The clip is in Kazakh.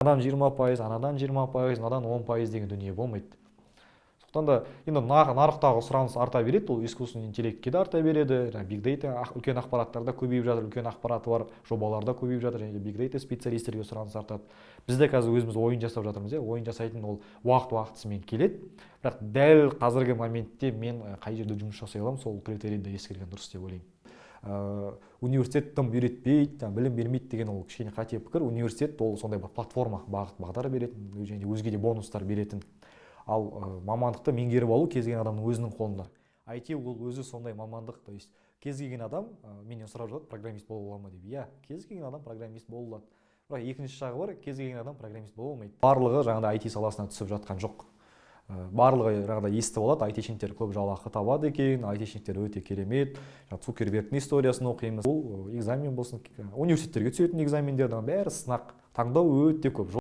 анадан 20%, анадан 20%, мынадан 10% деген дүние болмайды. Сондықтан да енді нарықтағы сұраныс арта береді, ол искусственный интеллектке де арта береді, big data үлкен ақпараттарда көбейіп жатыр, үлкен ақпараты бар жобаларда көбейіп жатыр, және big data специалистерге сұраныс артады. Біз де қазір өзіміз ойын жасап жатырмыз, ойын жасайтын ол уақыт-уақытысымен келеді. Бірақ дәл қазіргі моментте мен қай жерде жұмыс жасай аламын, сол критерийді ескерген дұрыс деп ойлаймын. Университет тым үйретпейді, білім бермейді деген ол кішкене қате пікір. Университет ол сондай бір платформа, бағыт-бағдар беретін, және өзге де бонустар беретін. Ал мамандықты меңгеріп алу кез келген адамның өзінің қолында. IT ол өзі сондай мамандық, то есть кез келген адам менен сұрап жатады, программист бола ала ма деп. Иә, кез келген адам программист бола алады. Бірақ екінші жағы бар, кез келген адам программист бола алмайды. Барлығы жаңағыдай IT саласына түсіп жатқан жоқ. Барлығы жаңағыдай естіп алады, айтишниктер көп жалақы табады екен, айтишниктер өте керемет. Цукербергтің историясын оқимыз. Бұл экзамен болсын, университеттерге түсетін экзамендердің бәрі сынақ, таңдау өте көп.